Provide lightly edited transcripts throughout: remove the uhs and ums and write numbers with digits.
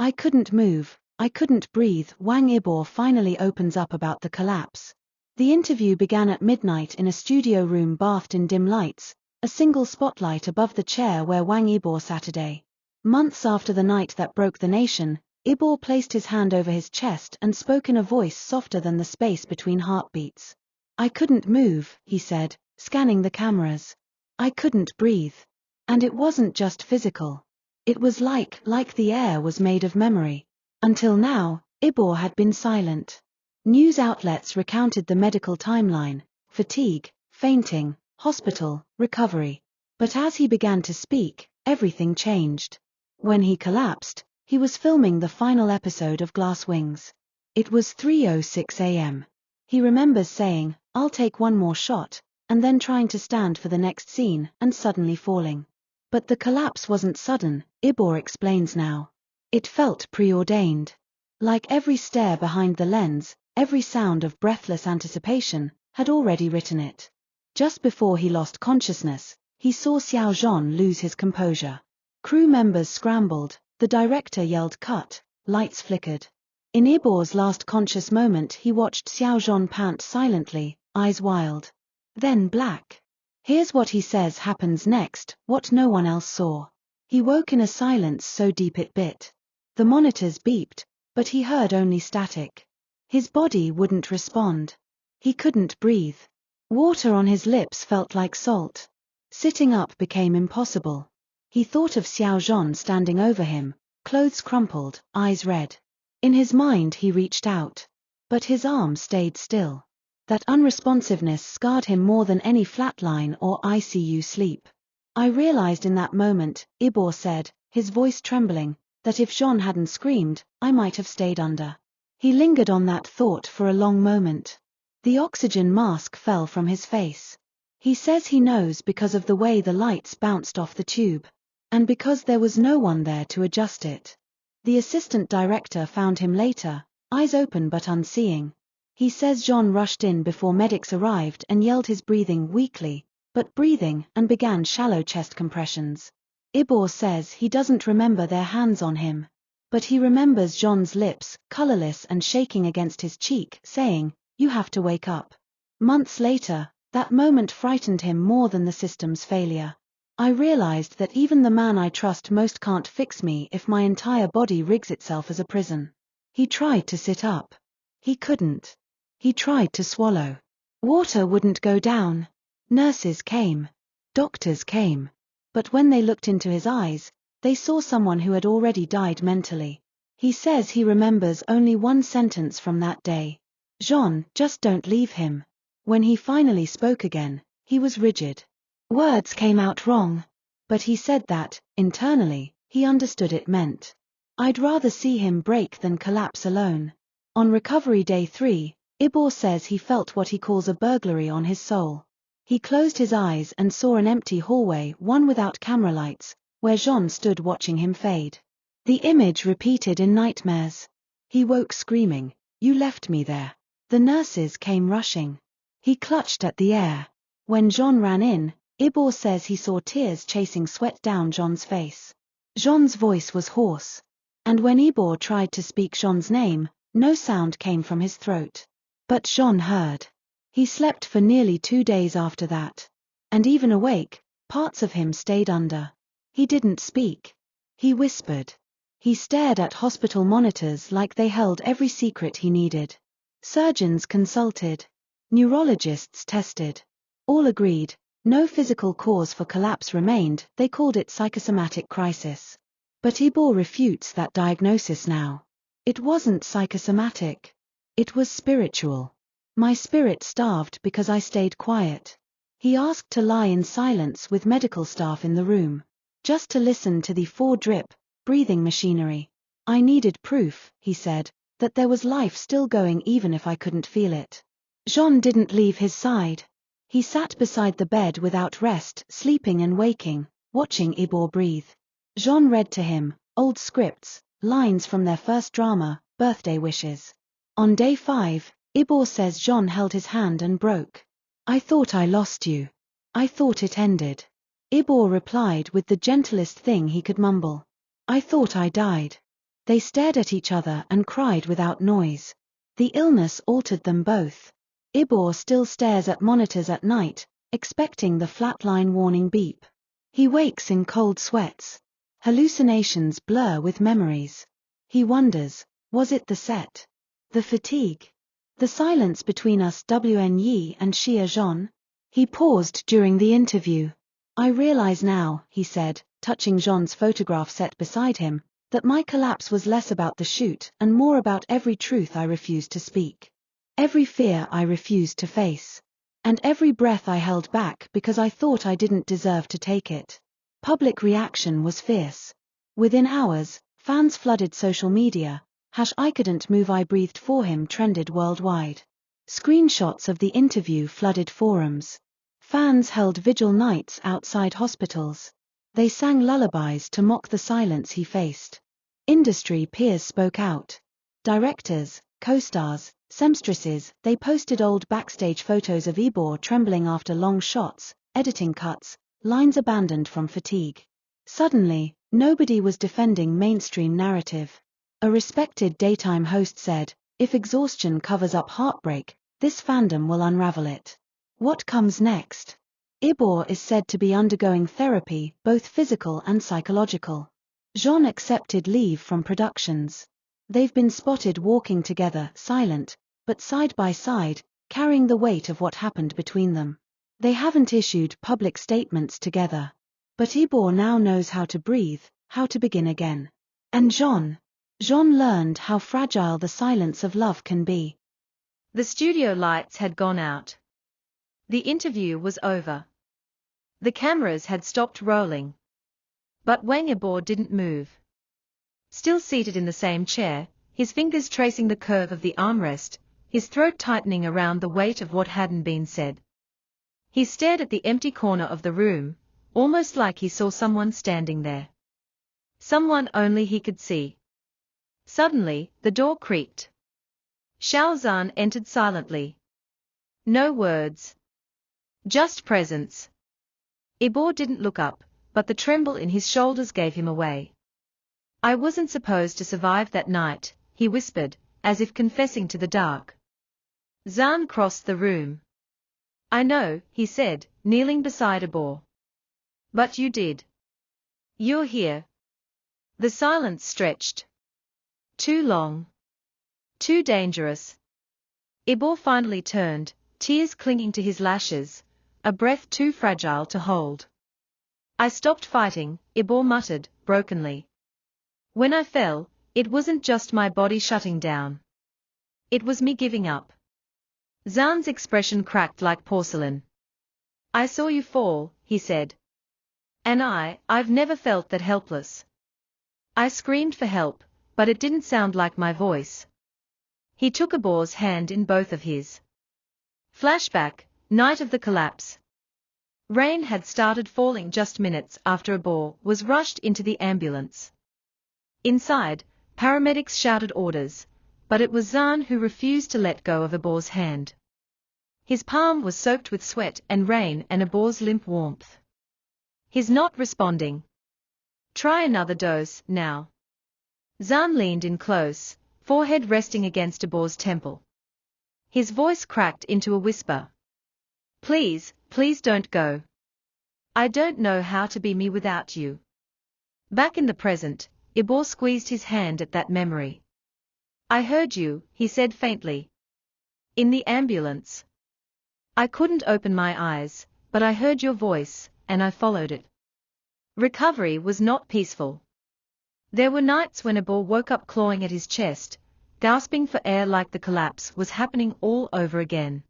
I couldn't move, I couldn't breathe. Wang Yibo finally opens up about the collapse. The interview began at midnight in a studio room bathed in dim lights, a single spotlight above the chair where Wang Yibo sat today. Months after the night that broke the nation, Yibo placed his hand over his chest and spoke in a voice softer than the space between heartbeats. I couldn't move, he said, scanning the cameras. I couldn't breathe. And it wasn't just physical. It was like the air was made of memory. Until now, Yibo had been silent. News outlets recounted the medical timeline: fatigue, fainting, hospital, recovery. But as he began to speak, everything changed. When he collapsed, he was filming the final episode of Glass Wings. It was 3:06 a.m. He remembers saying, "I'll take one more shot," and then trying to stand for the next scene, and suddenly falling. But the collapse wasn't sudden, Yibo explains now. It felt preordained. Like every stare behind the lens, every sound of breathless anticipation, had already written it. Just before he lost consciousness, he saw Xiao Zhan lose his composure. Crew members scrambled, the director yelled cut, lights flickered. In Yibo's last conscious moment he watched Xiao Zhan pant silently, eyes wild. Then black. Here's what he says happens next, what no one else saw. He woke in a silence so deep it bit. The monitors beeped, but he heard only static. His body wouldn't respond. He couldn't breathe. Water on his lips felt like salt. Sitting up became impossible. He thought of Xiao Zhan standing over him, clothes crumpled, eyes red. In his mind he reached out. But his arm stayed still. That unresponsiveness scarred him more than any flatline or ICU sleep. I realized in that moment, Yibo said, his voice trembling, that if Zhan hadn't screamed, I might have stayed under. He lingered on that thought for a long moment. The oxygen mask fell from his face. He says he knows because of the way the lights bounced off the tube. And because there was no one there to adjust it. The assistant director found him later, eyes open but unseeing. He says Zhan rushed in before medics arrived and yelled his breathing weakly, but breathing, and began shallow chest compressions. Yibo says he doesn't remember their hands on him. But he remembers Zhan's lips, colorless and shaking against his cheek, saying, "You have to wake up." Months later, that moment frightened him more than the system's failure. I realized that even the man I trust most can't fix me if my entire body rigs itself as a prison. He tried to sit up. He couldn't. He tried to swallow. Water wouldn't go down. Nurses came. Doctors came. But when they looked into his eyes, they saw someone who had already died mentally. He says he remembers only one sentence from that day. "Zhan, just don't leave him." When he finally spoke again, he was rigid. Words came out wrong. But he said that, internally, he understood it meant. I'd rather see him break than collapse alone. On recovery day 3, Yibo says he felt what he calls a burglary on his soul. He closed his eyes and saw an empty hallway, one without camera lights, where Zhan stood watching him fade. The image repeated in nightmares. He woke screaming, "You left me there." The nurses came rushing. He clutched at the air. When Zhan ran in, Yibo says he saw tears chasing sweat down Zhan's face. Zhan's voice was hoarse. And when Yibo tried to speak Zhan's name, no sound came from his throat. But Zhan heard. He slept for nearly 2 days after that. And even awake, parts of him stayed under. He didn't speak. He whispered. He stared at hospital monitors like they held every secret he needed. Surgeons consulted. Neurologists tested. All agreed. No physical cause for collapse remained, they called it psychosomatic crisis. But Yibo refutes that diagnosis now. It wasn't psychosomatic. It was spiritual. My spirit starved because I stayed quiet. He asked to lie in silence with medical staff in the room. Just to listen to the drip, breathing machinery. I needed proof, he said, that there was life still going even if I couldn't feel it. Zhan didn't leave his side. He sat beside the bed without rest, sleeping and waking, watching Yibo breathe. Zhan read to him, old scripts, lines from their first drama, birthday wishes. On day 5, Yibo says Zhan held his hand and broke. "I thought I lost you. I thought it ended." Yibo replied with the gentlest thing he could mumble. "I thought I died." They stared at each other and cried without noise. The illness altered them both. Yibo still stares at monitors at night, expecting the flatline warning beep. He wakes in cold sweats. Hallucinations blur with memories. He wonders, was it the set? The fatigue? The silence between us Wen Yi and Xia Zhon? He paused during the interview. I realize now, he said, touching Zhon's photograph set beside him, that my collapse was less about the shoot and more about every truth I refused to speak. Every fear I refused to face. And every breath I held back because I thought I didn't deserve to take it. Public reaction was fierce. Within hours, fans flooded social media. I couldn't move, I breathed for him trended worldwide. Screenshots of the interview flooded forums. Fans held vigil nights outside hospitals. They sang lullabies to mock the silence he faced. Industry peers spoke out. Directors, co-stars, seamstresses, they posted old backstage photos of Yibo trembling after long shots, editing cuts, lines abandoned from fatigue. Suddenly, nobody was defending mainstream narrative. A respected daytime host said, if exhaustion covers up heartbreak, this fandom will unravel it. What comes next? Yibo is said to be undergoing therapy, both physical and psychological. Zhon accepted leave from productions. They've been spotted walking together, silent, but side by side, carrying the weight of what happened between them. They haven't issued public statements together. But Yibo now knows how to breathe, how to begin again. And Zhon learned how fragile the silence of love can be. The studio lights had gone out. The interview was over. The cameras had stopped rolling. But Wang Yibo didn't move. Still seated in the same chair, his fingers tracing the curve of the armrest, his throat tightening around the weight of what hadn't been said. He stared at the empty corner of the room, almost like he saw someone standing there. Someone only he could see. Suddenly, the door creaked. Xiao Zhan entered silently. No words. Just presence. Yibo didn't look up, but the tremble in his shoulders gave him away. I wasn't supposed to survive that night, he whispered, as if confessing to the dark. Zhan crossed the room. I know, he said, kneeling beside Yibo. But you did. You're here. The silence stretched. Too long. Too dangerous. Yibo finally turned, tears clinging to his lashes, a breath too fragile to hold. I stopped fighting, Yibo muttered, brokenly. When I fell, it wasn't just my body shutting down. It was me giving up. Zhan's expression cracked like porcelain. I saw you fall, he said. And I've never felt that helpless. I screamed for help, but it didn't sound like my voice. He took Yibo's hand in both of his. Flashback, night of the collapse. Rain had started falling just minutes after Yibo was rushed into the ambulance. Inside, paramedics shouted orders, but it was Zhan who refused to let go of Yibo's hand. His palm was soaked with sweat and rain and Yibo's limp warmth. He's not responding. Try another dose, now. Zhan leaned in close, forehead resting against Yibo's temple. His voice cracked into a whisper. Please, please don't go. I don't know how to be me without you. Back in the present, Yibo squeezed his hand at that memory. I heard you, he said faintly. In the ambulance. I couldn't open my eyes, but I heard your voice, and I followed it. Recovery was not peaceful. There were nights when Yibo woke up clawing at his chest, gasping for air like the collapse was happening all over again.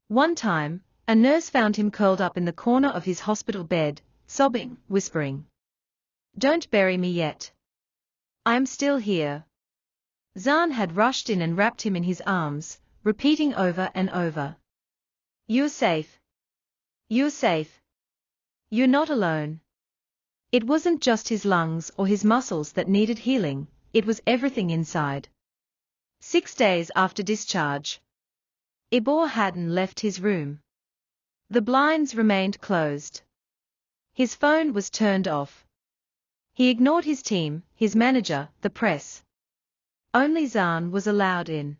One time, a nurse found him curled up in the corner of his hospital bed, sobbing, whispering. Don't bury me yet. I'm still here. Zhan had rushed in and wrapped him in his arms, repeating over and over. You're safe. You're safe. You're not alone. It wasn't just his lungs or his muscles that needed healing, it was everything inside. 6 days after discharge. Yibo hadn't left his room. The blinds remained closed. His phone was turned off. He ignored his team, his manager, the press. Only Zan was allowed in.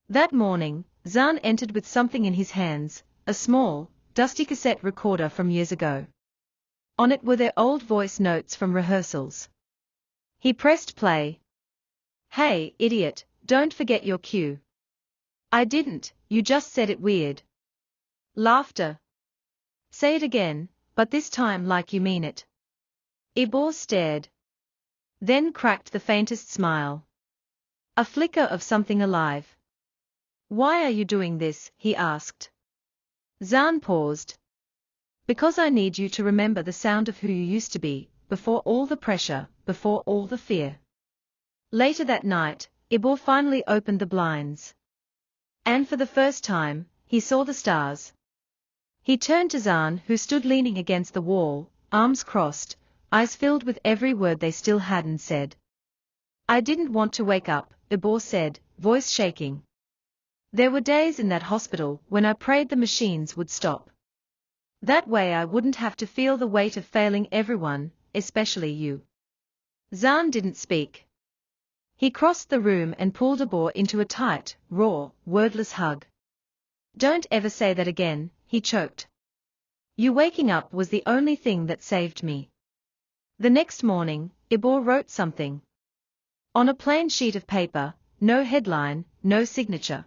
That morning, Zan entered with something in his hands, a small, dusty cassette recorder from years ago. On it were their old voice notes from rehearsals. He pressed play. "Hey, idiot, don't forget your cue." "I didn't, you just said it weird." Laughter. "Say it again, but this time like you mean it." Yibo stared. Then cracked the faintest smile. A flicker of something alive. "Why are you doing this?" he asked. Zan paused. "Because I need you to remember the sound of who you used to be, before all the pressure, before all the fear." Later that night, Yibo finally opened the blinds. And for the first time, he saw the stars. He turned to Zan, who stood leaning against the wall, arms crossed, eyes filled with every word they still hadn't said. "I didn't want to wake up," Yibo said, voice shaking. "There were days in that hospital when I prayed the machines would stop. That way I wouldn't have to feel the weight of failing everyone, especially you." Zan didn't speak. He crossed the room and pulled Yibo into a tight, raw, wordless hug. "Don't ever say that again," he choked. "You waking up was the only thing that saved me." The next morning, Yibo wrote something. On a plain sheet of paper, no headline, no signature.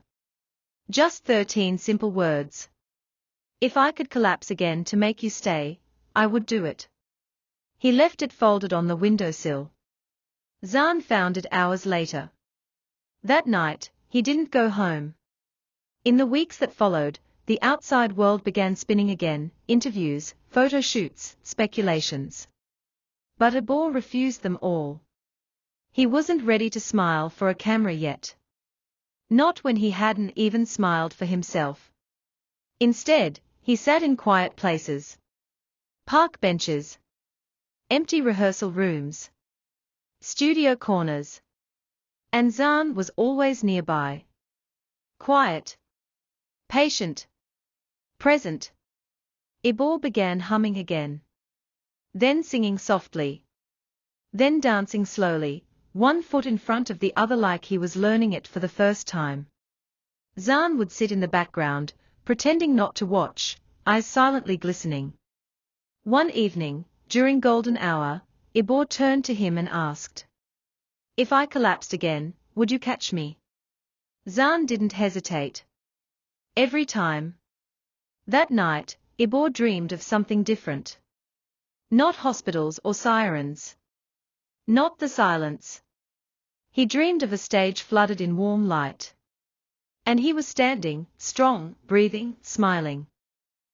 Just 13 simple words. "If I could collapse again to make you stay, I would do it." He left it folded on the windowsill. Zan found it hours later. That night, he didn't go home. In the weeks that followed, the outside world began spinning again, interviews, photo shoots, speculations. But Yibo refused them all. He wasn't ready to smile for a camera yet. Not when he hadn't even smiled for himself. Instead, he sat in quiet places. Park benches. Empty rehearsal rooms. Studio corners. And Zan was always nearby. Quiet. Patient. Present. Yibo began humming again. Then singing softly. Then dancing slowly, one foot in front of the other like he was learning it for the first time. Zan would sit in the background, pretending not to watch, eyes silently glistening. One evening, during golden hour, Yibo turned to him and asked, "If I collapsed again, would you catch me?" Zan didn't hesitate. Every time. That night, Yibo dreamed of something different. Not hospitals or sirens. Not the silence. He dreamed of a stage flooded in warm light. And he was standing, strong, breathing, smiling.